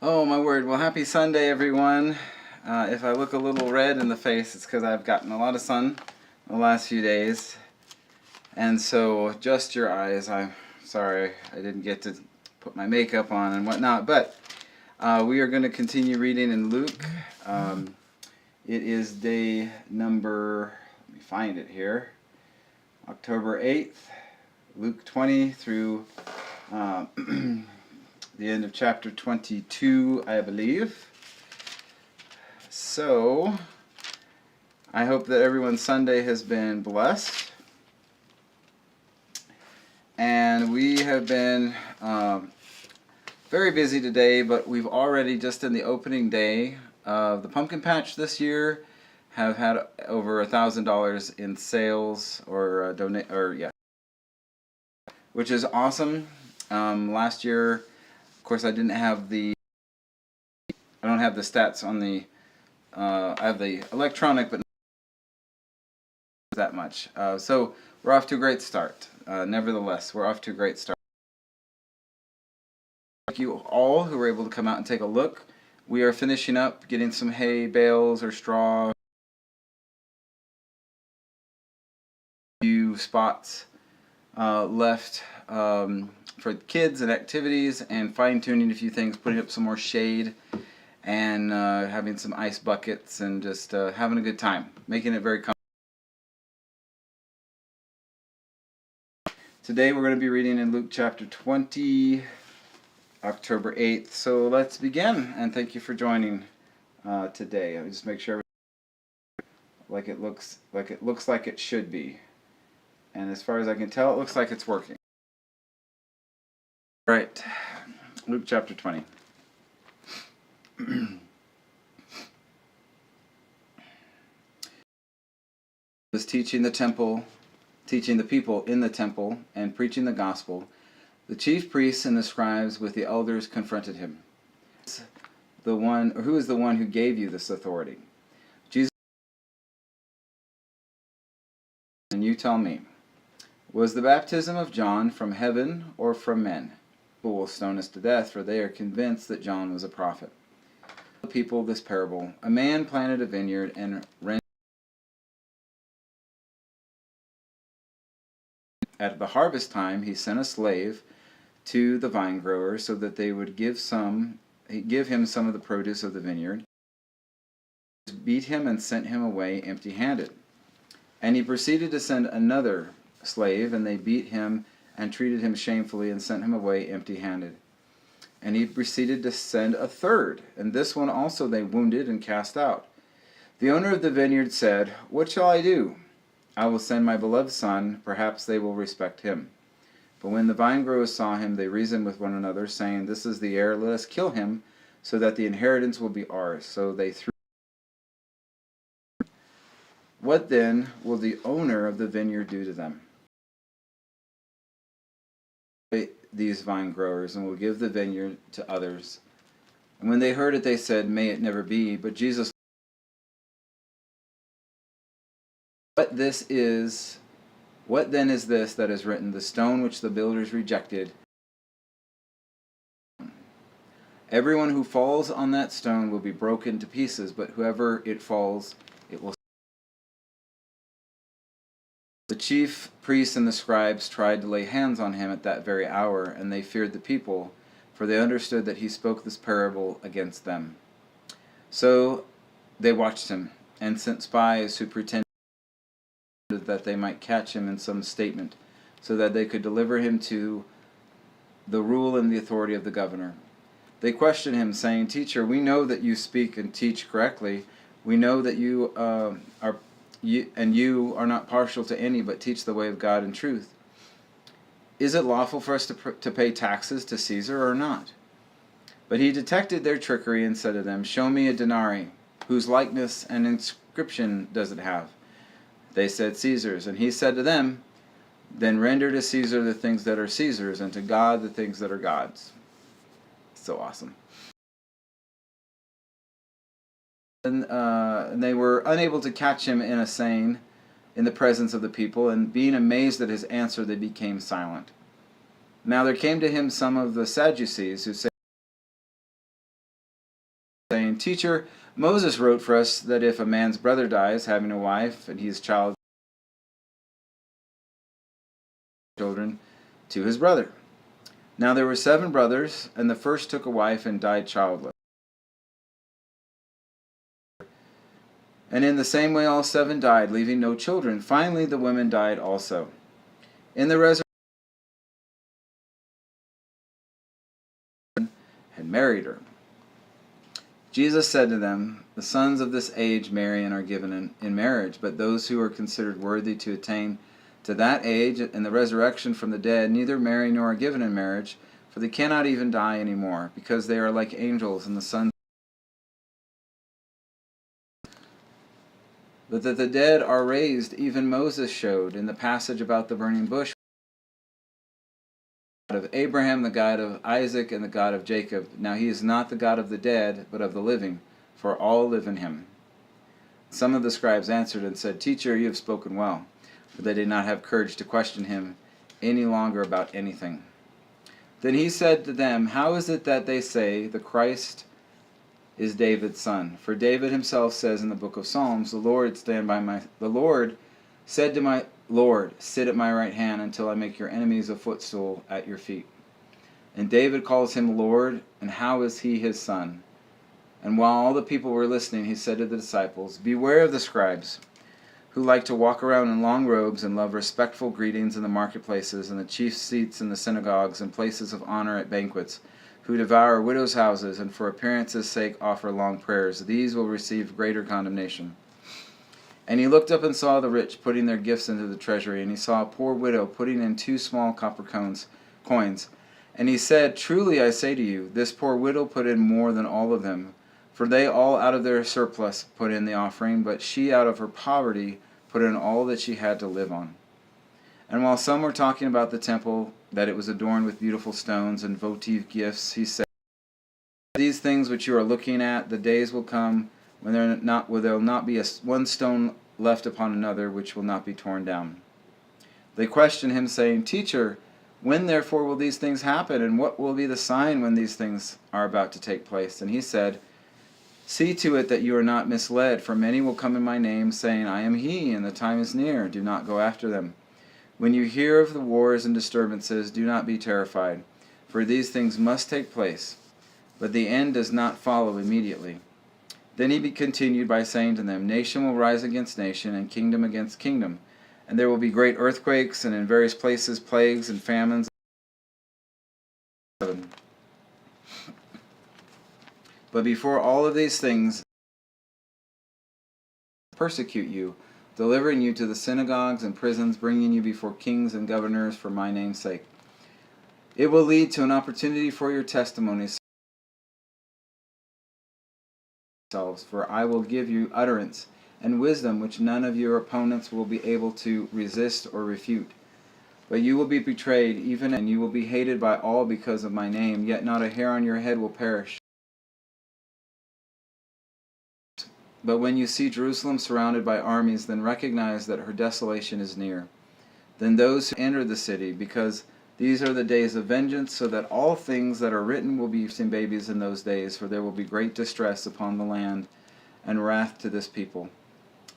Oh my word. Well, happy Sunday, everyone. If I look a little red in the face, it's because I've gotten a lot of sun the last few days. And so, adjust your eyes. I'm sorry I didn't get to put my makeup on and whatnot. But we are going to continue reading in Luke. It is day number, let me find it here, October 8th, Luke 20 through the end of chapter 22, I believe. So, I hope that everyone's Sunday has been blessed. And we have been very busy today, but we've already, just in the opening day of the pumpkin patch this year, have had over $1,000 in sales or which is awesome. Last year, of course, I don't have the stats on the, I have the electronic, but not that much. So we're off to a great start. Nevertheless, we're off to a great start. Thank you all who were able to come out and take a look. We are finishing up getting some hay bales or straw. Few spots left for kids and activities, and fine-tuning a few things, putting up some more shade, and having some ice buckets, and just having a good time, making it very comfortable. Today we're going to be reading in Luke chapter 20, October 8th. So let's begin, and thank you for joining today. I'll just make sure it looks like it should be. And as far as I can tell, it looks like it's working. Right, Luke chapter 20. Was teaching the people in the temple, and preaching the gospel. The chief priests and the scribes with the elders confronted him. Who is the one who gave you this authority? Jesus, and you tell me, was the baptism of John from heaven or from men? People will stone us to death, for they are convinced that John was a prophet. The people this parable: a man planted a vineyard and rented. At the harvest time, he sent a slave to the vine grower so that they would give him some of the produce of the vineyard. He beat him and sent him away empty-handed. And he proceeded to send another slave, and they beat him and treated him shamefully and sent him away empty-handed. And he proceeded to send a third, and this one also they wounded and cast out. The owner of the vineyard said, "What shall I do? I will send my beloved son, perhaps they will respect him." But when the vine growers saw him, they reasoned with one another, saying, "This is the heir, let us kill him, so that the inheritance will be ours." So they threw. What then will the owner of the vineyard do to them? These vine growers, and will give the vineyard to others. And when they heard it, they said, "May it never be." But Jesus, what then is this that is written, the stone which the builders rejected? Everyone who falls on that stone will be broken to pieces, but whoever it falls, it will. The chief priests and the scribes tried to lay hands on him at that very hour, and they feared the people, for they understood that he spoke this parable against them. So they watched him, and sent spies who pretended that they might catch him in some statement, so that they could deliver him to the rule and the authority of the governor. They questioned him, saying, "Teacher, we know that you speak and teach correctly. We know that you are not partial to any, but teach the way of God in truth. Is it lawful for us to pay taxes to Caesar or not?" But he detected their trickery and said to them, "Show me a denarius. Whose likeness and inscription does it have?" They said, "Caesar's." And he said to them, "Then render to Caesar the things that are Caesar's, and to God the things that are God's." So awesome. And they were unable to catch him in a saying in the presence of the people, and being amazed at his answer, they became silent. Now there came to him some of the Sadducees, who said, Teacher, Moses wrote for us that if a man's brother dies, having a wife, and he is children to his brother. Now there were 7 brothers, and the first took a wife and died childless. And in the same way all 7 died, leaving no children. Finally the women died also. In the resurrection, had married her. Jesus said to them, the sons of this age marry and are given in marriage, but those who are considered worthy to attain to that age and the resurrection from the dead neither marry nor are given in marriage, for they cannot even die any more, because they are like angels and the sons. But that the dead are raised, even Moses showed in the passage about the burning bush, God of Abraham, the God of Isaac, and the God of Jacob. Now he is not the God of the dead, but of the living, for all live in him. Some of the scribes answered and said, Teacher, you have spoken well. But they did not have courage to question him any longer about anything. Then he said to them, How is it that they say the Christ is David's son? For David himself says in the book of Psalms, The Lord said to my Lord, sit at my right hand until I make your enemies a footstool at your feet. And David calls him Lord, and how is he his son? And while all the people were listening, he said to the disciples, Beware of the scribes, who like to walk around in long robes and love respectful greetings in the marketplaces and the chief seats in the synagogues and places of honor at banquets, who devour widows' houses and for appearance's sake offer long prayers. These will receive greater condemnation. And he looked up and saw the rich putting their gifts into the treasury, and he saw a poor widow putting in 2 small copper coins. And he said, Truly I say to you, this poor widow put in more than all of them, for they all out of their surplus put in the offering, but she out of her poverty put in all that she had to live on. And while some were talking about the temple, that it was adorned with beautiful stones and votive gifts, he said, These things which you are looking at, the days will come when there will not be one stone left upon another which will not be torn down. They questioned him, saying, Teacher, when therefore will these things happen, and what will be the sign when these things are about to take place? And he said, See to it that you are not misled, for many will come in my name, saying, I am he, and the time is near. Do not go after them. When you hear of the wars and disturbances, do not be terrified, for these things must take place, but the end does not follow immediately. Then he continued by saying to them, Nation will rise against nation, and kingdom against kingdom, and there will be great earthquakes, and in various places plagues and famines. But before all of these things, persecute you, delivering you to the synagogues and prisons, bringing you before kings and governors for my name's sake. It will lead to an opportunity for your testimonies, for I will give you utterance and wisdom which none of your opponents will be able to resist or refute. But you will be betrayed, and you will be hated by all because of my name, yet not a hair on your head will perish. But when you see Jerusalem surrounded by armies, then recognize that her desolation is near. Then those who enter the city, because these are the days of vengeance, so that all things that are written will be in babies in those days, for there will be great distress upon the land, and wrath to this people,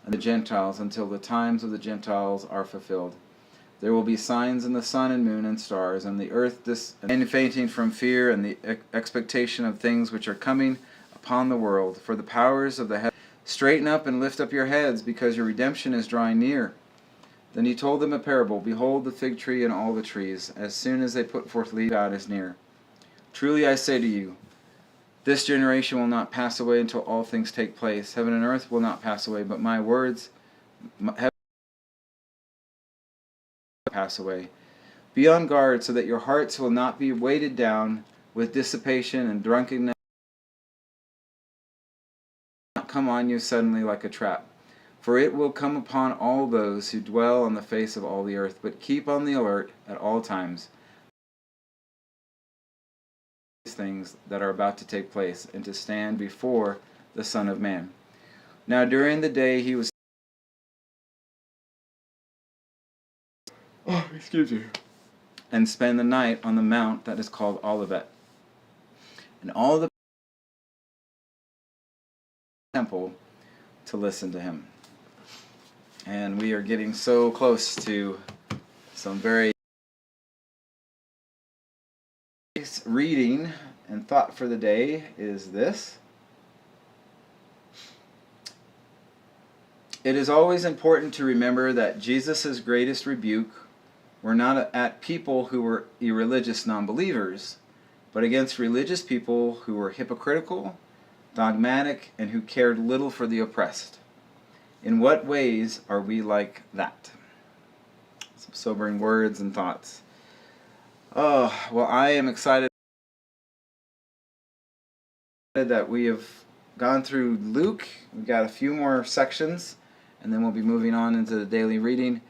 and the Gentiles, until the times of the Gentiles are fulfilled. There will be signs in the sun and moon and stars, and the earth and fainting from fear and the expectation of things which are coming upon the world. For the powers of the heaven straighten up and lift up your heads, because your redemption is drawing near. Then he told them a parable. Behold the fig tree and all the trees. As soon as they put forth leaves, God is near. Truly I say to you, this generation will not pass away until all things take place. Heaven and earth will not pass away, but my words heaven will pass away. Be on guard, so that your hearts will not be weighted down with dissipation and drunkenness, come on you suddenly like a trap. For it will come upon all those who dwell on the face of all the earth. But keep on the alert at all times, these things that are about to take place, and to stand before the Son of Man. Now during the day he was and spend the night on the mount that is called Olivet. And all the temple to listen to him. And we are getting so close to some very reading and thought for the day is this. It is always important to remember that Jesus' greatest rebuke were not at people who were irreligious nonbelievers, but against religious people who were hypocritical, dogmatic, and who cared little for the oppressed. In what ways are we like that? Some sobering words and thoughts. Oh, well, I am excited that we have gone through Luke. We've got a few more sections, and then we'll be moving on into the daily reading.